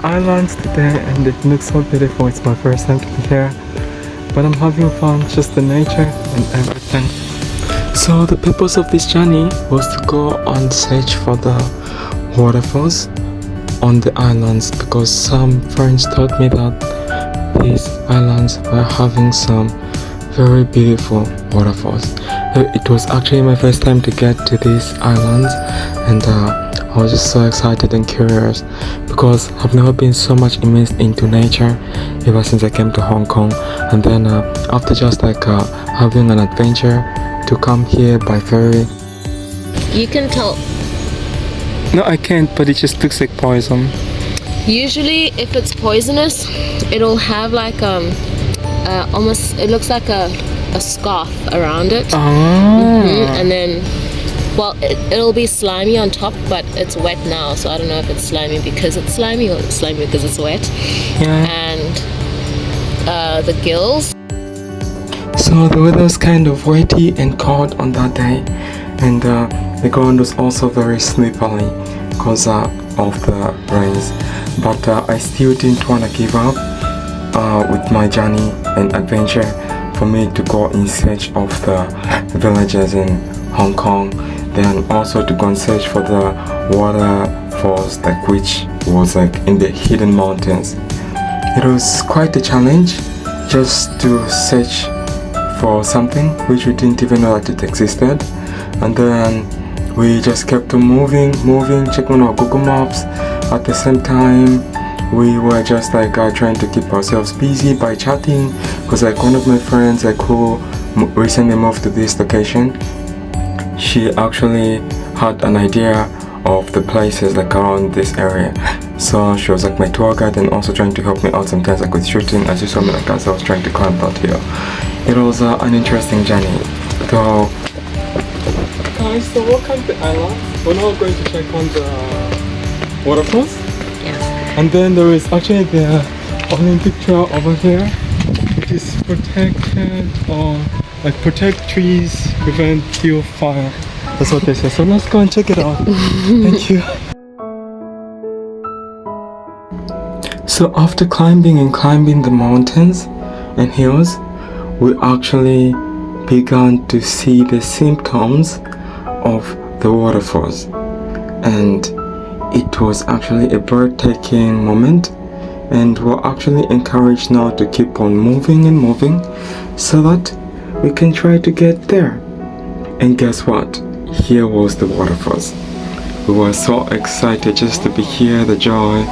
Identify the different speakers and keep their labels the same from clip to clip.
Speaker 1: islands today and it looks so beautiful. It's my first time to be here, but I'm having fun, just the nature and everything. So the purpose of this journey was to go and search for the waterfalls on the islands, because some friends told me that these islands were having some very beautiful waterfalls. It was actually my first time to get to these islands, and I was just so excited and curious because I've never been so much immersed into nature ever since I came to Hong Kong. And then after just like having an adventure to come here by ferry.
Speaker 2: You can tell.
Speaker 1: No, I can't, but it just looks like poison.
Speaker 2: Usually if it's poisonous, it'll have like almost, it looks like a scarf around it. And then, well, it'll be slimy on top, but it's wet now, so I don't know if it's slimy because it's slimy or it's slimy because it's wet.
Speaker 1: Yeah.
Speaker 2: And the gills.
Speaker 1: So the weather was kind of wetty and cold on that day, and the ground was also very slippery because of the rains. But I still didn't want to give up with my journey and adventure for me to go in search of the villages in Hong Kong, then also to go and search for the waterfalls, like which was like in the hidden mountains. It was quite a challenge just to search for something which we didn't even know that it existed, and then we just kept on moving, checking our Google Maps. At the same time, we were just like trying to keep ourselves busy by chatting, because like one of my friends like who recently moved to this location, she actually had an idea of the places like around this area, so she was like my tour guide and also trying to help me out sometimes like with shooting, as you saw me like as I was trying to climb that hill. It was an interesting journey. So guys, so welcome to the island. We're now going to check on the waterfalls. And then there is actually the Olympic trail over here, which is protected, or like protect trees, prevent fuel fire. That's what they say. So let's go and check it out. Thank you. So after climbing the mountains and hills, we actually began to see the symptoms of the waterfalls, and it was actually a breathtaking moment, and we're actually encouraged now to keep on moving and moving so that we can try to get there. And guess what? Here was the waterfalls. We were so excited just to be here, the joy,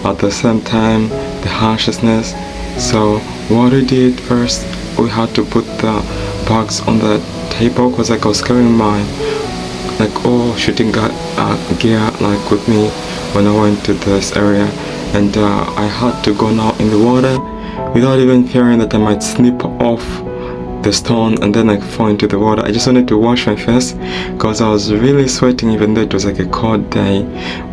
Speaker 1: at the same time the harshness. So what we did first, we had to put the bags on the table because like I was carrying my like all shooting gear like with me when I went to this area, and I had to go now in the water without even fearing that I might slip off the stone and then like fall into the water. I just wanted to wash my face because I was really sweating, even though it was like a cold day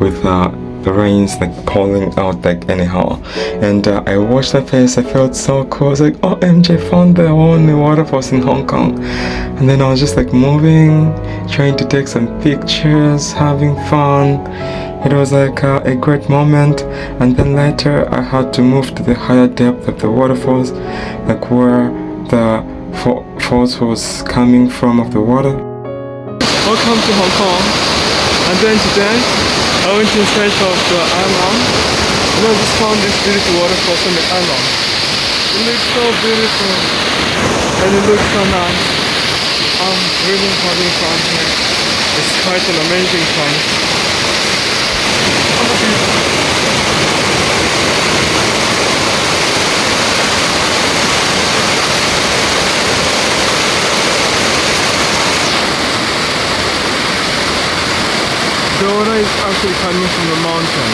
Speaker 1: with the rains like pouring out like anyhow. And I washed my face. I felt so cool. I was like, oh, MJ found the only waterfalls in Hong Kong. And then I was just like moving, trying to take some pictures, having fun. It was like a great moment. And then later I had to move to the higher depth of the waterfalls, like where the falls was coming from of the water. Welcome to Hong Kong. And then today I went in search of the island, and I just found this beautiful waterfalls on the island. It looks so beautiful and it looks so nice. I'm really having fun here. It's quite an amazing fun. The water is actually coming from the mountain.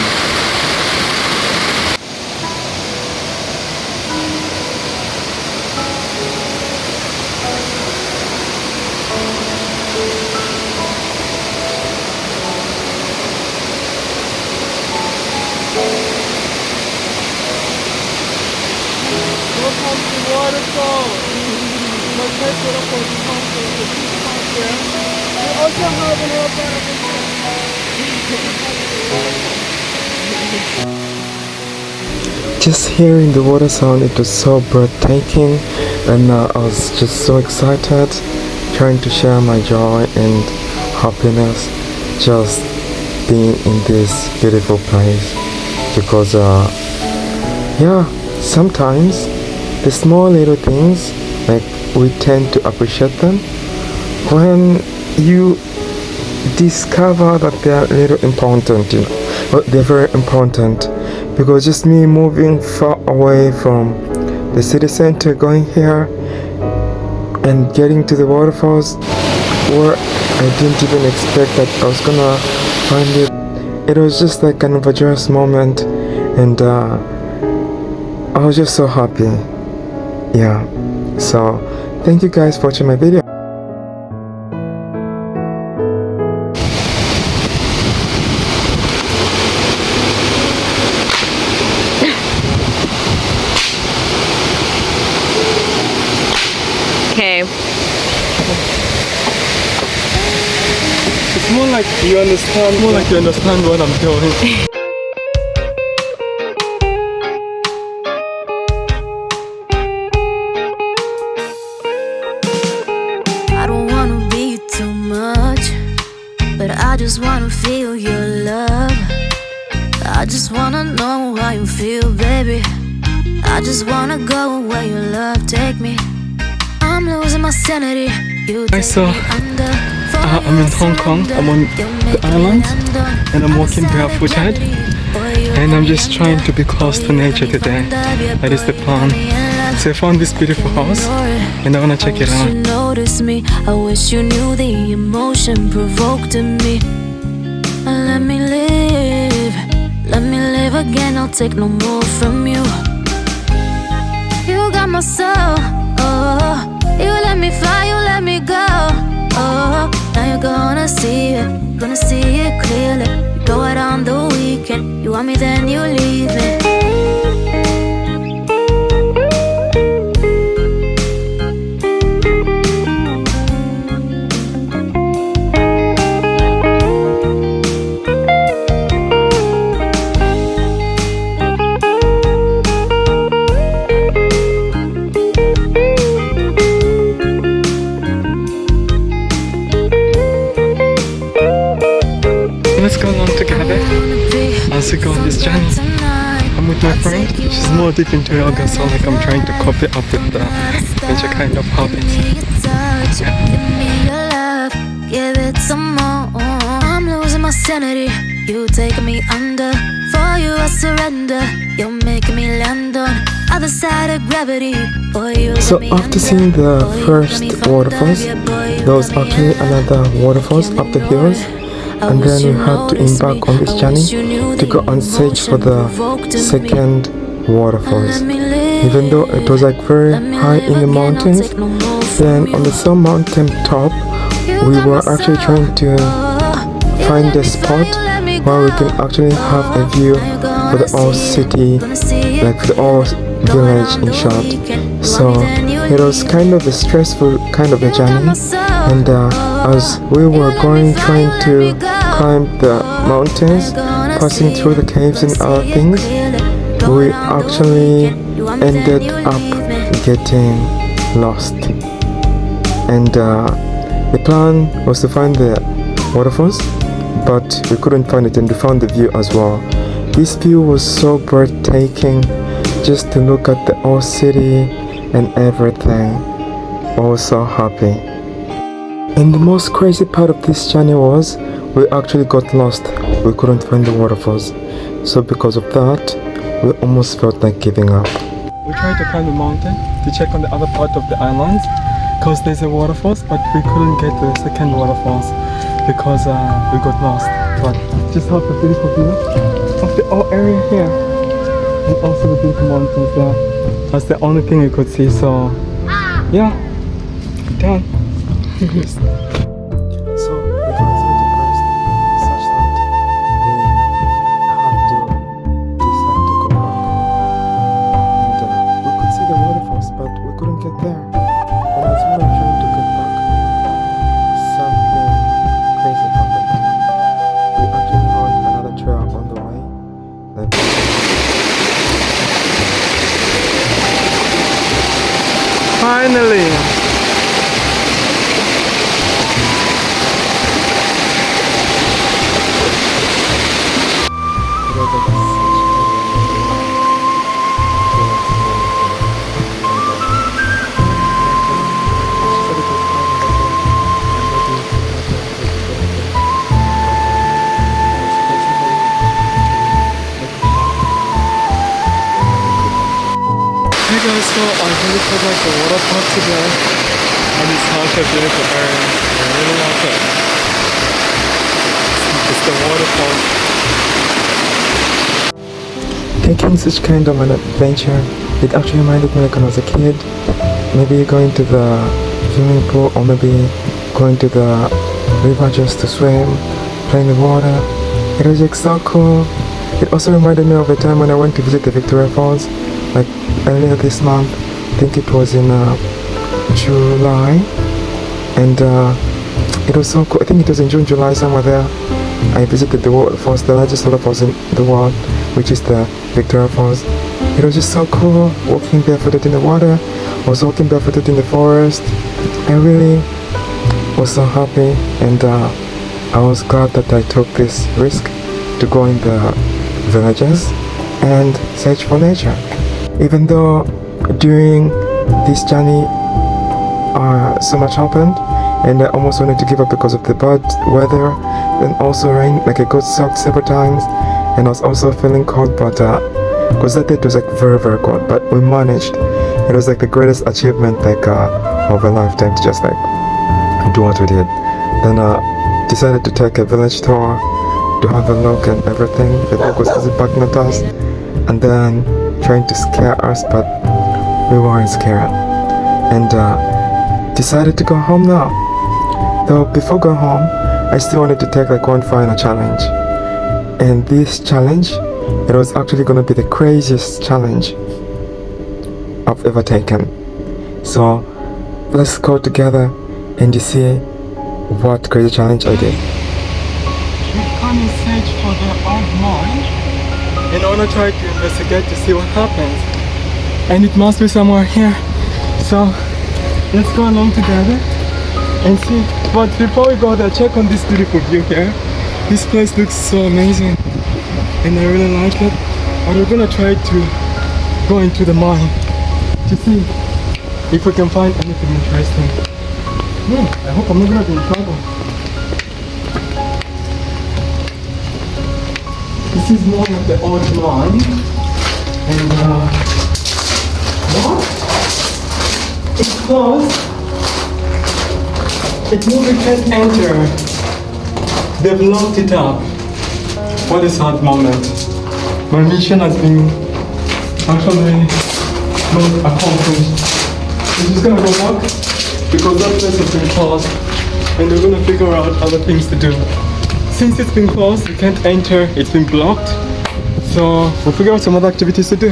Speaker 1: Welcome to the waterfall. My first waterfall is Hong here. We also have another part of the just hearing the water sound, it was so breathtaking, and I was just so excited, trying to share my joy and happiness, just being in this beautiful place. Because yeah, sometimes the small little things, like, we tend to appreciate them when you discover that they are little important, you know, but they're very important. Because just me moving far away from the city center, going here and getting to the waterfalls where I didn't even expect that I was gonna find it. It was just like kind of a joyous moment, and I was just so happy. Yeah, so thank you guys for watching my video.
Speaker 2: Okay.
Speaker 1: It's more like you understand what I'm doing.
Speaker 3: I don't wanna be too much, but I just wanna feel your love. I just wanna know how you feel, baby. I just wanna go where your love take me. I'm losing my sanity. You take
Speaker 1: So,
Speaker 3: me under.
Speaker 1: I'm in Hong Kong. I'm on the island, and I'm walking barefooted, and I'm just trying to be close to nature today. That is the plan. So I found this beautiful house, and I wanna check it out.
Speaker 3: You notice me. I wish you knew the emotion provoked in me. Let me live again. I'll take no more from you. You got my soul. Oh, you let me fly, you let me go. Oh, now you're gonna see it clearly. You go out on the weekend. You want me, then you leave me.
Speaker 1: Let's go along together as we go on this journey. I'm with my friend. She's more deep into yoga, so like I'm trying to copy up with the nature kind of habits.
Speaker 3: Give it some more. I'm losing my sanity. You take me under. For you I surrender. You're making me land on other side of gravity. Boy, you
Speaker 1: So
Speaker 3: let me
Speaker 1: after
Speaker 3: under.
Speaker 1: seeing the
Speaker 3: Oh, you
Speaker 1: first
Speaker 3: let me find
Speaker 1: waterfalls,
Speaker 3: love, yeah, boy, you
Speaker 1: there was
Speaker 3: let me
Speaker 1: actually
Speaker 3: in love.
Speaker 1: another waterfalls up the hills, and then we had to embark on this journey to go and search for the second waterfalls. Even though it was like very high in the mountains, then on the some mountain top, we were actually trying to find a spot where we can actually have a view for the whole city, like the whole village in short. So it was kind of a stressful kind of a journey, and as we were going, trying to climb the mountains, passing through the caves and other things, we actually ended up getting lost. And the plan was to find the waterfalls, but we couldn't find it, and we found the view as well. This view was so breathtaking, just to look at the whole city and everything. I was so happy. And the most crazy part of this journey was we actually got lost. We couldn't find the waterfalls. So because of that, we almost felt like giving up. We tried to climb the mountain to check on the other part of the islands, because there's a waterfalls, but we couldn't get to the second waterfalls because we got lost. But just have the beautiful view of the whole area here, and also the beautiful mountains there. That's the only thing we could see. So yeah, done. So we got so depressed such that we had to decide to go back. And we could see the waterfalls, but we couldn't get there. And as we were trying to get back, something crazy happened. We actually found another trail on the way. Like Finally! Hey guys, so I really feel like the water park today, and it's such a beautiful area. I really like it. It's the waterfall. Taking such kind of an adventure, it actually reminded me like when I was a kid. Maybe going to the swimming pool, or maybe going to the river just to swim, play in the water. It was like so cool. It also reminded me of the time when I went to visit the Victoria Falls, like earlier this month. I think it was in July, and it was so cool. I think it was in June, July, somewhere there. I visited the waterfalls, the largest waterfalls in the world, which is the Victoria Falls. It was just so cool, walking barefooted in the water. I was walking barefooted in the forest. I really was so happy, and I was glad that I took this risk to go in the villages and search for nature. Even though during this journey so much happened, and I almost wanted to give up because of the bad weather and also rain, like I got soaked several times, and I was also feeling cold, but because that day it was like very cold, but we managed. It was like the greatest achievement like of a lifetime to just like do what we did. Then decided to take a village tour to have a look and everything. The dog was busy barking at us and then trying to scare us, but we weren't scared, and decided to go home now. Though before going home, I still wanted to take like one final challenge, and this challenge, it was actually going to be the craziest challenge I've ever taken. So let's go together and you see what crazy challenge I did. We've come in search for the old mine, and I want to try to investigate to see what happens, and it must be somewhere here. So let's go along together and see. But before we go there, check on this beautiful view here. This place looks so amazing and I really like it. But we're gonna try to go into the mine to see if we can find anything interesting. I hope I'm not gonna be in trouble. This is more of the old mine, and what? It's closed. It means we can't enter. They've locked it up. What a sad moment. My mission has been actually not accomplished. We're just gonna go back because that place has been closed, and we're gonna figure out other things to do. Since it's been closed, we can't enter, it's been blocked, so we'll figure out some other activities to do.